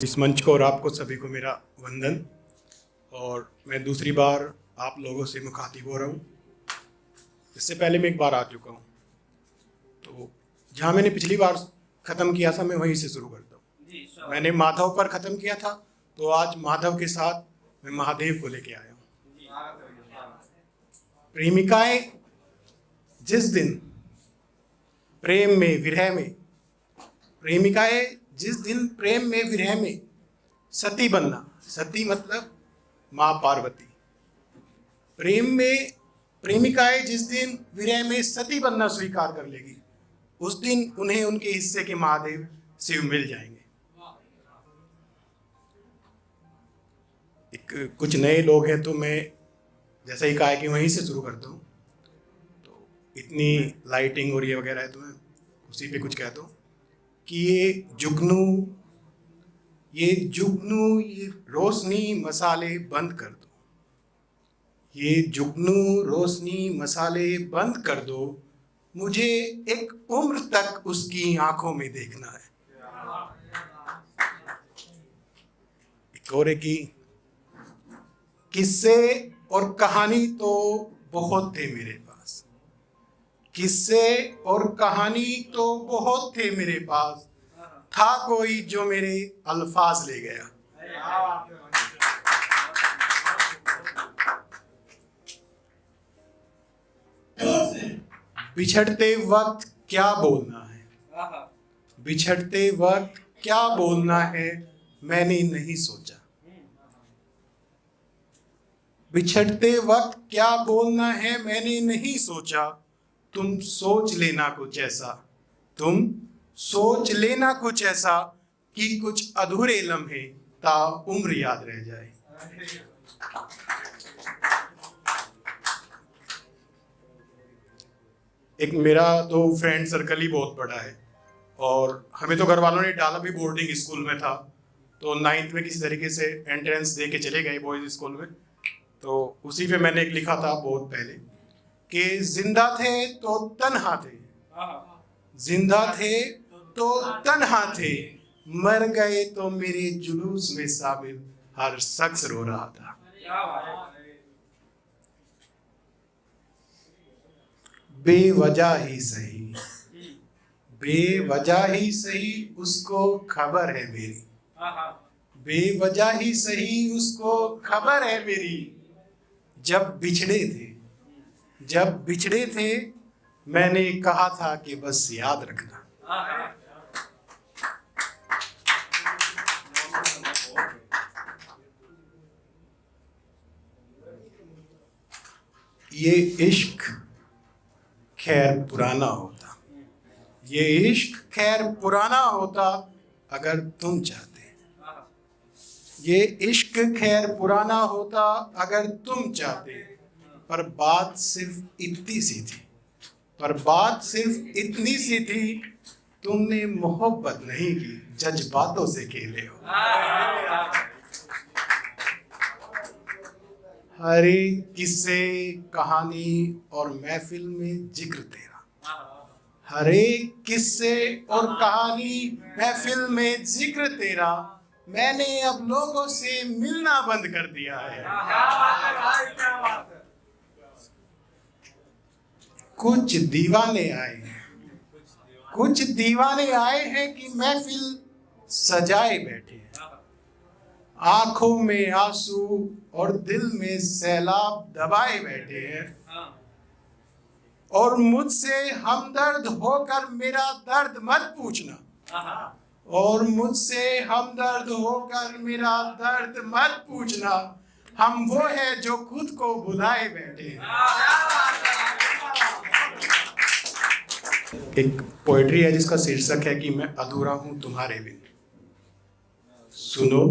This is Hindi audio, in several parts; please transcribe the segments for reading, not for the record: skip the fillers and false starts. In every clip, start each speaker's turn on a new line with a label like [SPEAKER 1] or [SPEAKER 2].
[SPEAKER 1] इस मंच को और आपको सभी को मेरा वंदन। और मैं दूसरी बार आप लोगों से मुखातिब हो रहा हूँ। इससे पहले मैं एक बार आ चुका हूँ, तो जहाँ मैंने पिछली बार ख़त्म किया था मैं वहीं से शुरू करता हूँ। मैंने माधव पर ख़त्म किया था, तो आज माधव के साथ मैं महादेव को लेके आया हूँ। प्रेमिकाएं जिस दिन प्रेम में विरह में प्रेमिकाएं जिस दिन प्रेम में विरह में सती बनना, सती मतलब माँ पार्वती। प्रेम में प्रेमिकाएं जिस दिन विरह में सती बनना स्वीकार कर लेगी, उस दिन उन्हें उनके हिस्से के महादेव शिव मिल जाएंगे। कुछ नए लोग हैं, तो मैं जैसा ही कहा है कि वहीं से शुरू करता हूँ। तो इतनी लाइटिंग और ये वगैरह है, तो मैं उसी पे कुछ कहता हूँ कि ये रोशनी मसाले बंद कर दो, ये जुगनू रोशनी मसाले बंद कर दो, मुझे एक उम्र तक उसकी आंखों में देखना है। एक और की किस्से और कहानी तो बहुत थे मेरे पास, किस्से और कहानी तो बहुत थे मेरे पास, था कोई जो मेरे अल्फाज ले गया। बिछड़ते वक्त क्या बोलना है, बिछड़ते वक्त क्या बोलना है, मैंने नहीं सोचा। बिछड़ते वक्त क्या बोलना है, मैंने नहीं सोचा। तुम सोच लेना कुछ ऐसा, तुम सोच लेना कुछ ऐसा कि कुछ अधूरे लम्हे ता उम्र याद रह जाए। एक मेरा तो फ्रेंड सर्कल ही बहुत बड़ा है, और हमें तो घर वालों ने डाला भी बोर्डिंग स्कूल में था, तो 9th में किसी तरीके से एंट्रेंस दे के चले गए बॉयज स्कूल में। तो उसी पे मैंने एक लिखा था बहुत पहले कि जिंदा थे तो तन्हा थे, जिंदा थे तो तन्हा थे, मर गए तो मेरे जुलूस में शामिल हर शख्स रो रहा था। बेवजह ही सही, बेवजह ही सही उसको खबर है मेरी, बेवजह ही सही उसको खबर है मेरी। जब बिछड़े थे मैंने कहा था कि बस याद रखना। ये इश्क खैर पुराना होता, ये इश्क खैर पुराना होता अगर तुम चाहते, ये इश्क खैर पुराना होता अगर तुम चाहते। पर बात सिर्फ इतनी सी थी, पर बात सिर्फ इतनी सी थी, तुमने मोहब्बत नहीं की, जज्बातों से खेले हो। हर एक किस्से कहानी और महफिल में जिक्र तेरा, हर एक किस्से और कहानी महफिल में जिक्र तेरा। मैंने अब लोगों से मिलना बंद कर दिया है। कुछ दीवाने आए हैं, कुछ दीवाने आए हैं कि महफिल सजाए बैठे हैं, आंखों में आंसू और दिल में सैलाब दबाए बैठे हैं, और मुझसे हमदर्द होकर मेरा दर्द मत पूछना, और मुझसे हमदर्द होकर मेरा दर्द मत पूछना। हम वो है जो खुद को भुलाए बैठे हैं। एक पोएट्री है जिसका शीर्षक है कि मैं अधूरा हूं तुम्हारे बिन। सुनो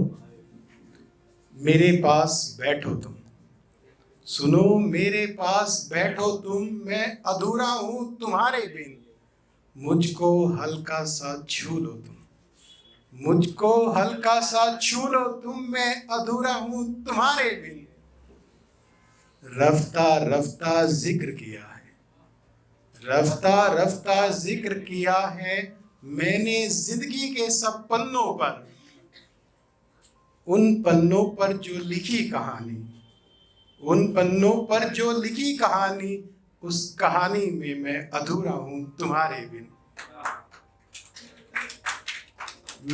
[SPEAKER 1] मेरे पास बैठो तुम, सुनो मेरे पास बैठो तुम, मैं अधूरा हूं तुम्हारे बिन। मुझको हल्का सा छू लो तुम, मुझको हल्का सा छू लो तुम, मैं अधूरा हूं तुम्हारे बिन। रफ्ता रफ्ता जिक्र किया है, रफ्ता रफ्ता जिक्र किया है मैंने जिंदगी के सब पन्नों पर, उन पन्नों पर जो लिखी कहानी, उन पन्नों पर जो लिखी कहानी, उस कहानी में मैं अधूरा हूं तुम्हारे बिन।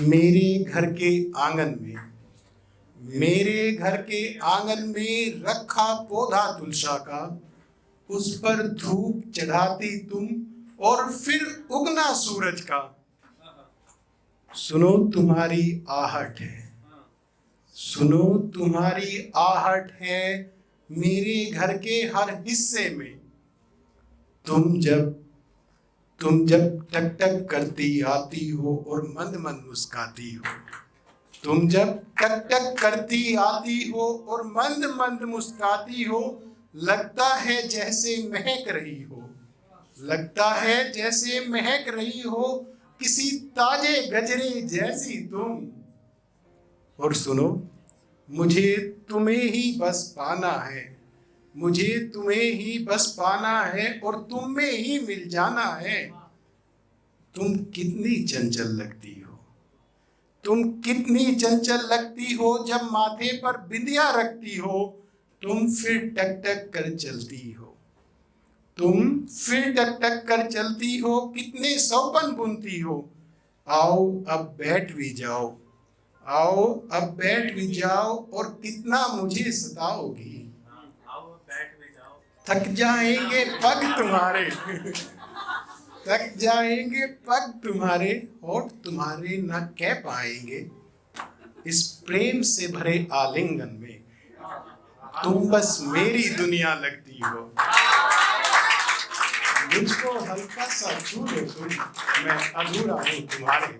[SPEAKER 1] मेरे घर के आंगन में, मेरे घर के आंगन में रखा पौधा तुलसा का, उस पर धूप चढ़ाती तुम और फिर उगना सूरज का। सुनो तुम्हारी आहट है, सुनो तुम्हारी आहट है मेरे घर के हर हिस्से में। तुम जब टक टक करती आती हो और मंद मंद मुस्काती हो, तुम जब टक टक करती आती हो और मंद मंद मुस्काती हो, लगता है जैसे महक रही हो, लगता है जैसे महक रही हो किसी ताजे गजरे जैसी तुम। और सुनो, मुझे तुम्हें ही बस पाना है, मुझे तुम्हें ही बस पाना है और तुम में ही मिल जाना है। तुम कितनी चंचल लगती हो, तुम कितनी चंचल लगती हो जब माथे पर बिंदिया रखती हो। तुम फिर टक टक कर चलती हो, तुम फिर टक टक कर चलती हो, कितने सौपन बुनती हो। आओ अब बैठ भी जाओ, आओ अब बैठ भी जाओ और कितना मुझे सताओगी। थक जाएंगे पग तुम्हारे थक जाएंगे पग तुम्हारे, होठ तुम्हारे न कह पाएंगे इस प्रेम से भरे आलिंगन में। तुम बस मेरी दुनिया लगती हो, मुझको हल्का सा छू लो तुम, मैं अधूरा हूँ तुम्हारे।